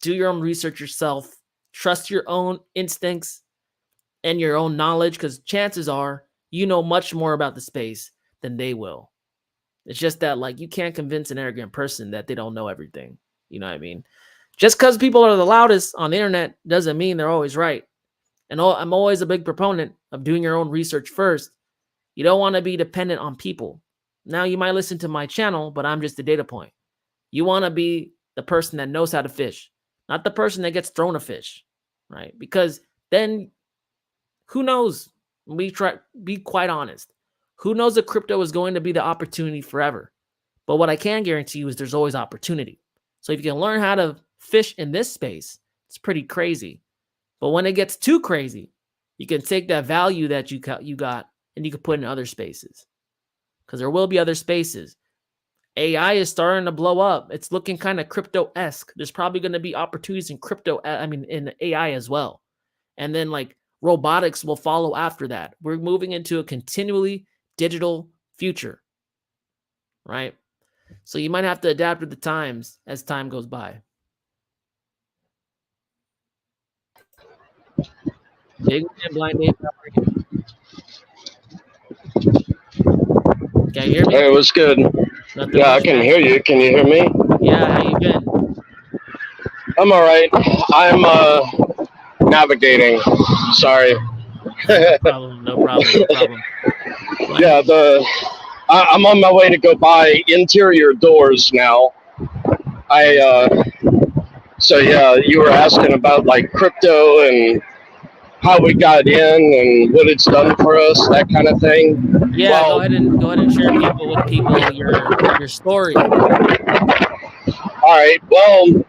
Do your own research yourself. Trust your own instincts and your own knowledge, because chances are you know much more about the space than they will. It's just that, like, you can't convince an arrogant person that they don't know everything. You know what I mean? Just because people are the loudest on the internet doesn't mean they're always right. And I'm always a big proponent of doing your own research first. You don't want to be dependent on people. Now, you might listen to my channel, but I'm just a data point. You want to be the person that knows how to fish, not the person that gets thrown a fish, right? Because then, who knows? Be quite honest. Who knows if crypto is going to be the opportunity forever? But what I can guarantee you is there's always opportunity. So if you can learn how to fish in this space, it's pretty crazy. But when it gets too crazy, you can take that value that you got and you can put in other spaces. Because there will be other spaces. AI is starting to blow up. It's looking kind of crypto-esque. There's probably going to be opportunities in in AI as well. And then like robotics will follow after that. We're moving into a continually digital future, right? So you might have to adapt with the times as time goes by. Big man, Blind Dave, how are you? Can you hear me? Hey, what's good? Nothing Yeah, I much, can man. hear you. Can you hear me? Yeah, how you been? I'm all right. I'm navigating. Sorry. No problem. No problem. No problem. Blind. Yeah, I'm on my way to go buy interior doors now. I Nice, man. So yeah, you were asking about like crypto and how we got in and what it's done for us, that kind of thing. Yeah, Well, go ahead and share with people your story. all right. Well,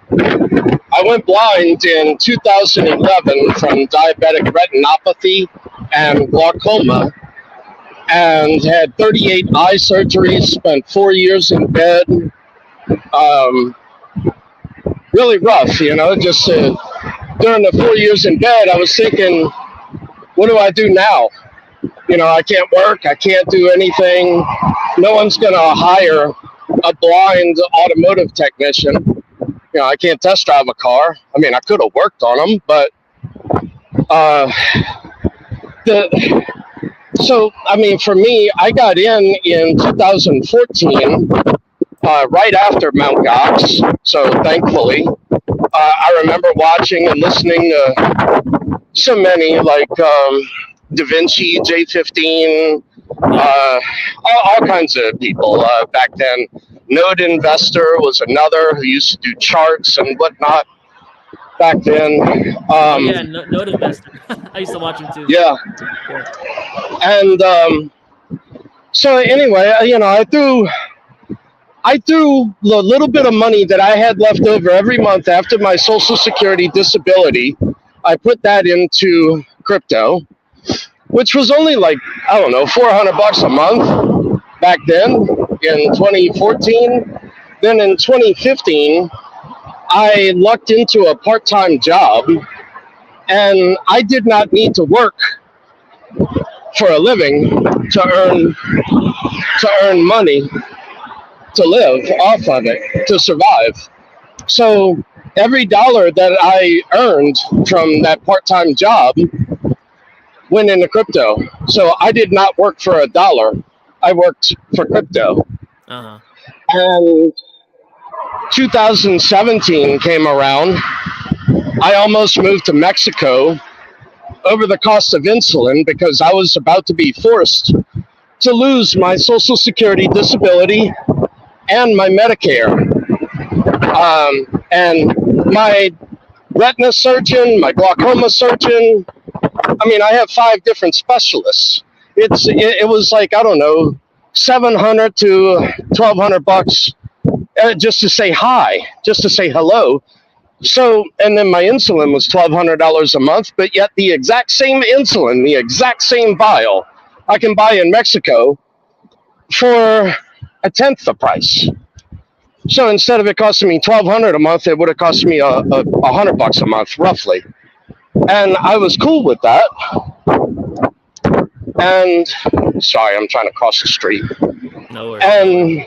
I went blind in 2011 from diabetic retinopathy and glaucoma, and had 38 eye surgeries, spent 4 years in bed. Um, really rough, just during the 4 years in bed, I was thinking, what do I do now? I can't work, I can't do anything. No one's going to hire a blind automotive technician. I can't test drive a car. I mean, I could have worked on them, but uh, the for me, I got in 2014, right after Mount Gox. So thankfully, I remember watching and listening to so many like Da Vinci, J15, all kinds of people back then. Node Investor was another who used to do charts and whatnot back then. Node Investor. I used to watch him too. Yeah. And so anyway, I threw the little bit of money that I had left over every month after my Social Security disability. I put that into crypto, which was only like, I don't know, $400 a month back then in 2014. Then in 2015, I lucked into a part-time job, and I did not need to work for a living to earn money to live off of it, to survive. So every dollar that I earned from that part-time job went into crypto. So I did not work for a dollar. I worked for crypto. Uh-huh. And 2017 came around. I almost moved to Mexico over the cost of insulin because I was about to be forced to lose my Social Security disability and my Medicare. And my retina surgeon, my glaucoma surgeon, I have 5 different specialists. It was like, I don't know, $700 to $1,200 just to say hi, just to say hello. So, and then my insulin was $1,200 a month, but yet the exact same insulin, the exact same vial, I can buy in Mexico for 1/10 the price. So instead of it costing me $1,200 a month, it would have cost me $100 a month, roughly. And I was cool with that. And sorry, I'm trying to cross the street. No worries. And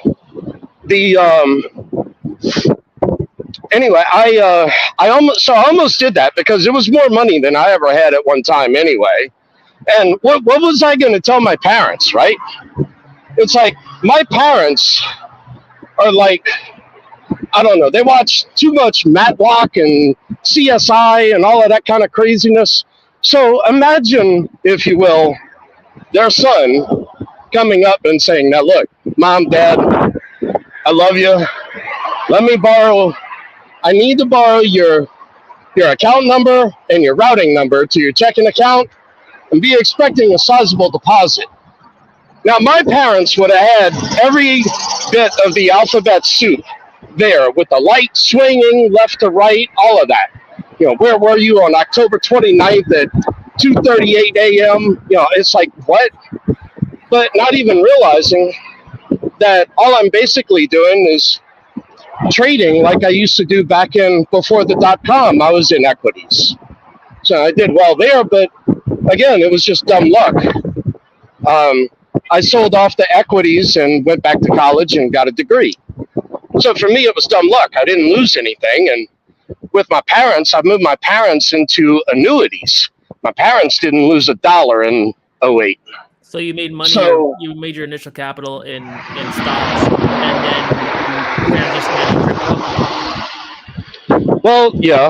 anyway, I almost did that because it was more money than I ever had at one time anyway. And what was I going to tell my parents, right? It's like my parents are like, I don't know, they watch too much Matlock and CSI and all of that kind of craziness. So imagine, if you will, their son coming up and saying, now look, Mom, Dad, I love you. Let me borrow, I need to borrow your account number and your routing number to your checking account and be expecting a sizable deposit. Now, my parents would have had every bit of the alphabet soup there with the light swinging left to right, all of that. You know, where were you on October 29th at 2:38 a.m.? You know, it's like, what? But not even realizing that all I'm basically doing is trading like I used to do back in before the .com. I was in equities. So I did well there, but again, it was just dumb luck. I sold off the equities and went back to college and got a degree. So for me, it was dumb luck. I didn't lose anything. And with my parents, I moved my parents into annuities. My parents didn't lose $1 in 2008. So you made money. So, you made your initial capital in stocks, and then you transitioned into crypto. Well, yeah.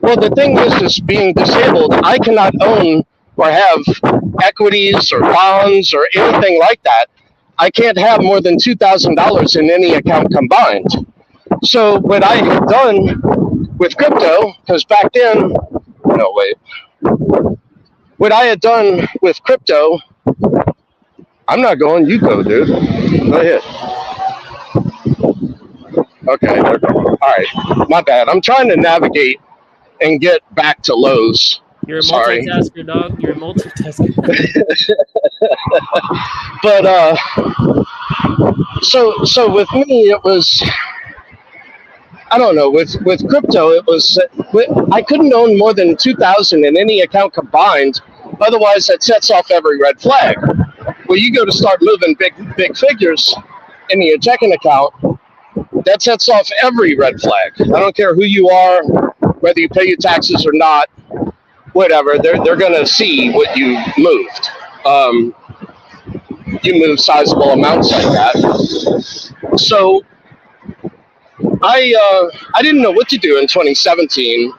Well, the thing is being disabled, I cannot own or have equities or bonds or anything like that. I can't have more than $2,000 in any account combined. So what I had done with crypto, because back then, no, wait. What I had done with crypto, I'm not going, you go, dude. Go ahead. Okay, they're going. All right, my bad. I'm trying to navigate and get back to Lowe's. You're a multitasker, dog. You're a multitasker. But so with me, it was, I don't know. With crypto, it was I couldn't own more than 2,000 in any account combined. Otherwise, that sets off every red flag. Well, you go to start moving big figures in your checking account, that sets off every red flag. I don't care who you are, whether you pay your taxes or not, whatever. They're going to see what you moved. You move sizable amounts like that. So I didn't know what to do in 2017.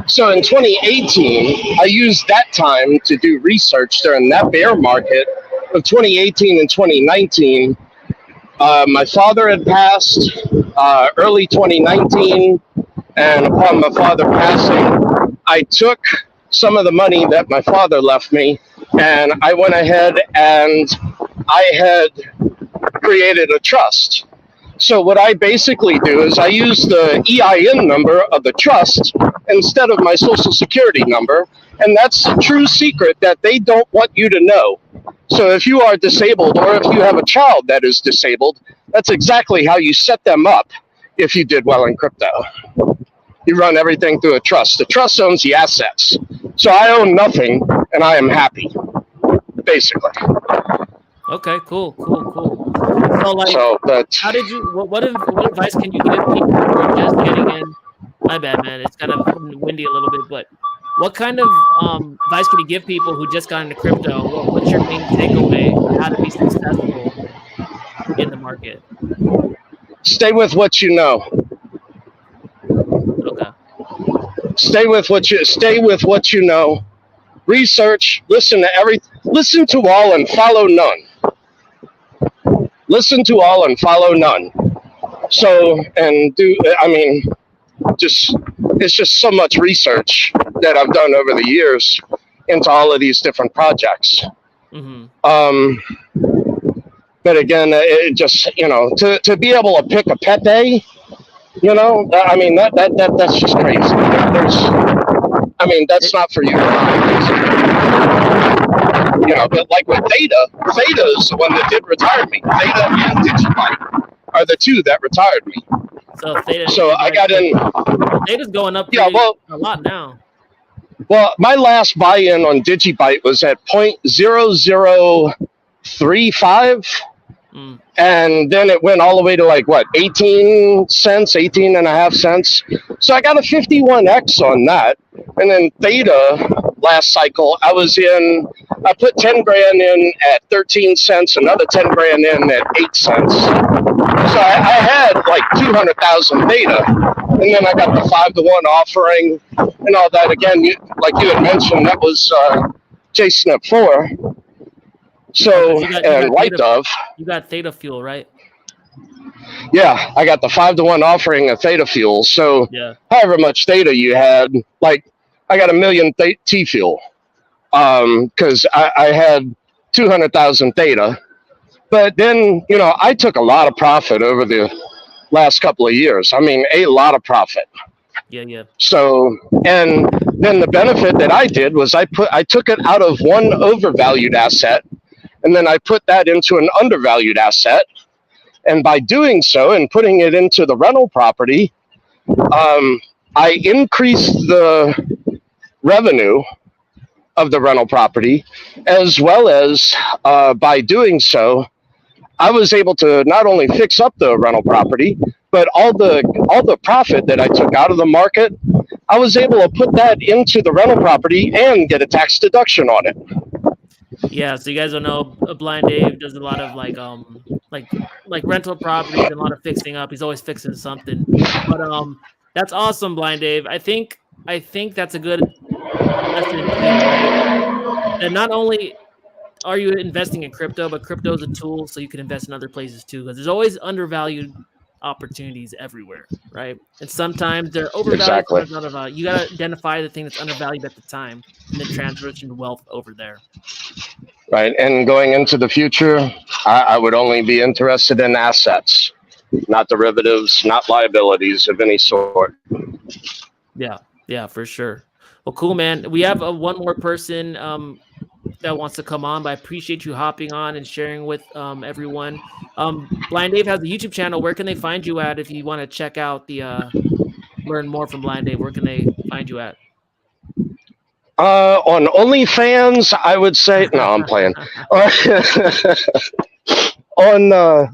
So in 2018, I used that time to do research during that bear market of 2018 and 2019. My father had passed early 2019, and upon my father passing, I took some of the money that my father left me, and I went ahead and I had created a trust. So what I basically do is I use the EIN number of the trust instead of my social security number, and that's the true secret that they don't want you to know. So if you are disabled or if you have a child that is disabled, that's exactly how you set them up if you did well in crypto. You run everything through a trust. The trust owns the assets. So I own nothing, and I am happy, basically. Okay, cool. So, like, how did you? What advice can you give people who are just getting in? My bad, man. It's kind of windy a little bit, but what kind of advice can you give people who just got into crypto? What's your main takeaway on how to be successful in the market? Stay with what you know. Okay. Stay with what you know. Research. Listen to all and follow none. Listen to all and follow none. So, and it's just so much research that I've done over the years into all of these different projects. Mm-hmm. But again, it just, to be able to pick a Pepe, that's just crazy. That's not for you. But like with Theta is the one that did retire me. Theta and Digibyte are the two that retired me. So I got in. Theta's going up a lot now. Well, my last buy-in on Digibyte was at 0.0035. Mm. And then it went all the way to like what, 18 cents, 18 and a half cents. So I got a 51x on that. And then theta last cycle, I put 10 grand in at 13 cents, another 10 grand in at 8 cents. So I had like 200,000 theta. And then I got the 5-to-1 offering and all that. Again, like you had mentioned, that was Jason at 4. So, and White Dove. You got theta fuel, right? Yeah, I got the 5-to-1 offering of theta fuel. So, Yeah. however much theta you had, like I got a million T fuel because I had 200,000 theta. But then, I took a lot of profit over the last couple of years. I mean, a lot of profit. Yeah. So, and then the benefit that I did was I took it out of one overvalued asset, and then I put that into an undervalued asset. And by doing so and putting it into the rental property, I increased the revenue of the rental property, as well as by doing so, I was able to not only fix up the rental property, but all the profit that I took out of the market, I was able to put that into the rental property and get a tax deduction on it. Yeah, so you guys don't know, Blind Dave does a lot of like rental properties and a lot of fixing up. He's always fixing something. But that's awesome, Blind Dave. I think that's a good lesson too, right? And not only are you investing in crypto, but crypto is a tool so you can invest in other places too, because there's always undervalued opportunities everywhere, right? And sometimes they're overvalued, Exactly. sometimes undervalued. You got to identify the thing that's undervalued at the time and then transition wealth over there. Right, and going into the future, I would only be interested in assets, not derivatives, not liabilities of any sort. Yeah, for sure. Well, cool, man. We have one more person that wants to come on, but I appreciate you hopping on and sharing with everyone. Blind Dave has a YouTube channel. Where can they find you at if you want to check out learn more from Blind Dave? Where can they find you at? On OnlyFans, I would say no. I'm playing. On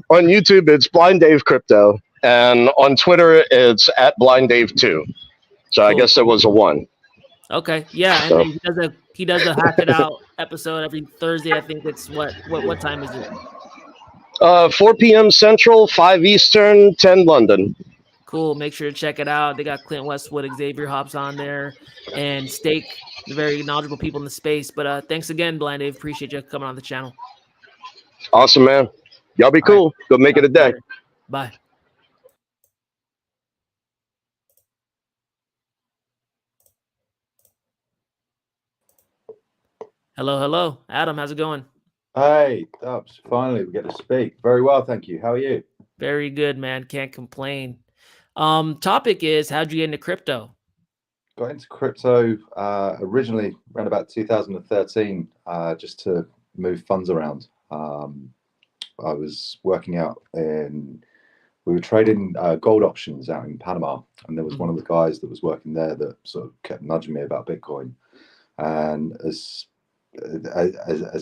YouTube, it's Blind Dave Crypto, and on Twitter, it's at Blind Dave 2. So cool. I guess there was a 1. Okay, yeah, so. And he does a Hack It Out episode every Thursday. I think it's what time is it? 4 p.m. Central, 5 Eastern, 10 London. Cool. Make sure to check it out. They got Clint Westwood, Xavier Hobbs on there, and Stake. The very knowledgeable people in the space. But thanks again, Blind Dave. Appreciate you coming on the channel. Awesome, man. Y'all be cool. Right. Go make it a day. Bye. Hello. Adam, how's it going? Hey, Dubs. Finally, we get to speak. Very well, thank you. How are you? Very good, man. Can't complain. Topic is, how'd you get into crypto? Got into crypto originally around about 2013, just to move funds around. I was working out we were trading gold options out in Panama, and there was one of the guys that was working there that sort of kept nudging me about Bitcoin. And as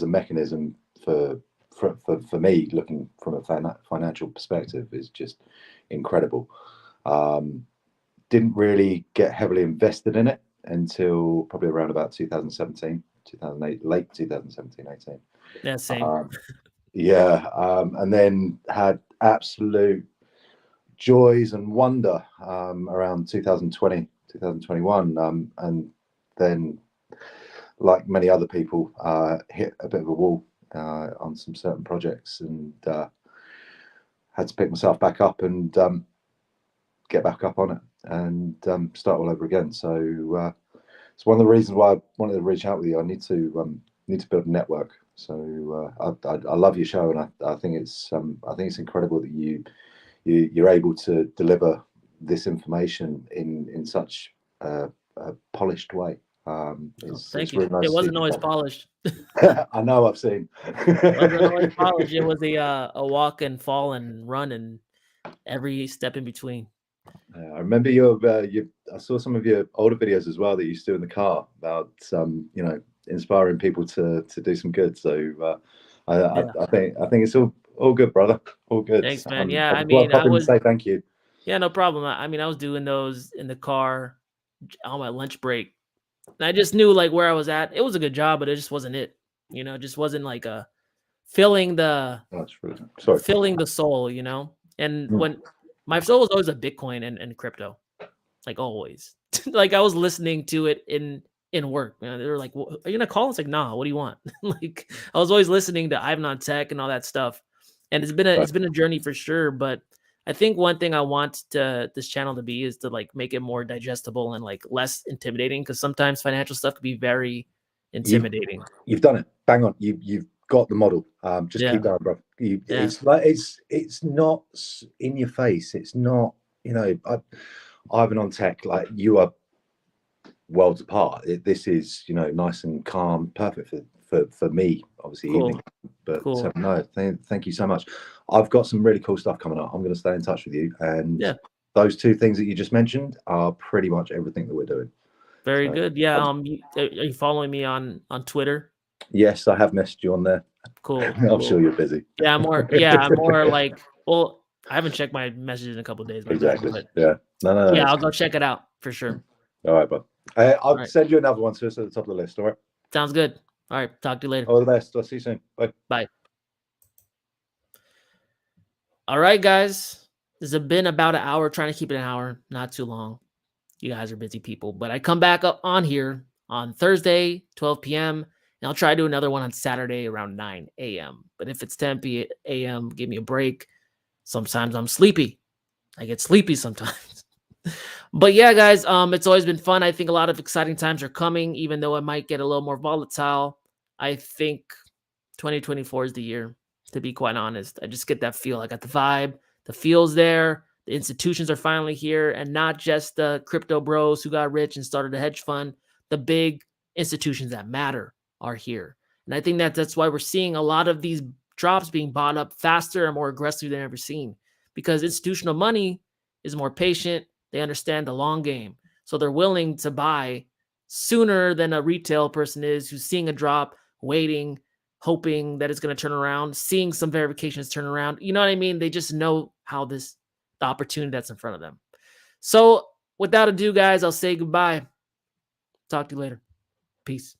a mechanism for me, looking from a financial perspective, is just incredible. Didn't really get heavily invested in it until probably around about 2017, 2008, late 2017, 18. Yeah, same. And then had absolute joys and wonder around 2020, 2021. And then, like many other people, hit a bit of a wall on some certain projects, and had to pick myself back up and get back up on it and start all over again. So it's one of the reasons why I wanted to reach out with you. I need to build a network. So I love your show, and I think it's incredible that you're able to deliver this information in such a polished way. Thank you. Really nice. It wasn't always polished. I know. I've seen. It wasn't always polished. It was a walk and fall and run and every step in between. I remember I saw some of your older videos as well that you used to do in the car about inspiring people to do some good. So I think it's All good, brother. All good. Thanks, man. Yeah, I I'd love mean, I popping to was say thank you. yeah, no problem. I mean, I was doing those in the car on my lunch break. And I just knew like where I was at. It was a good job, but it just wasn't it. You know, it just wasn't like a filling the That's really sorry. filling the soul, you know? And Mm. when my soul was always a Bitcoin and crypto, like always. Like I was listening to it in work. You know, they were like, "Are you gonna call?" It's like, nah, what do you want? Like I was always listening to Ivan on Tech and all that stuff. And it's been a journey for sure. But I think one thing I want to this channel to be is to like make it more digestible and like less intimidating because sometimes financial stuff could be very intimidating. You've done it. Bang on. You've got the model. Just Yeah. keep going, bro. Yeah. It's like it's not in your face. It's not, you know, Ivan on Tech, like you are worlds apart. This is, you know, nice and calm, perfect for me, obviously. Cool. Evening. But Cool. no, thank you so much. I've got some really cool stuff coming up. I'm going to stay in touch with you, and Yeah. those two things that you just mentioned are pretty much everything that we're doing. Very So, good. Yeah. Are you following me on Twitter? yes, I have messaged you on there. Cool. I'm Cool. sure you're busy. Yeah, I'm more like, well, I haven't checked my messages in a couple of days, my bad, Exactly. but Yeah. No. yeah, I'll go check it out for sure. All right, bud. All I'll right. send you another one, so it's at the top of the list. All right. Sounds good. All right. Talk to you later. All the best. I'll see you soon. Bye. Bye. All right, guys. This has been about an hour, trying to keep it an hour, not too long. You guys are busy people, but I come back up on here on Thursday, 12 p.m. And I'll try to do another one on Saturday around 9 a.m. But if it's 10 a.m., give me a break. Sometimes I'm sleepy. I get sleepy sometimes. But yeah, guys, it's always been fun. I think a lot of exciting times are coming, even though it might get a little more volatile. I think 2024 is the year, to be quite honest. I just get that feel. I got the vibe. The feel's there. The institutions are finally here, and not just the crypto bros who got rich and started a hedge fund. The big institutions that matter are here. And I think that's why we're seeing a lot of these drops being bought up faster and more aggressively than ever seen, because institutional money is more patient. They understand the long game. So they're willing to buy sooner than a retail person is who's seeing a drop, waiting, hoping that it's going to turn around, seeing some verifications turn around. You know what I mean? They just know how the opportunity that's in front of them. So without ado, guys, I'll say goodbye. Talk to you later. Peace.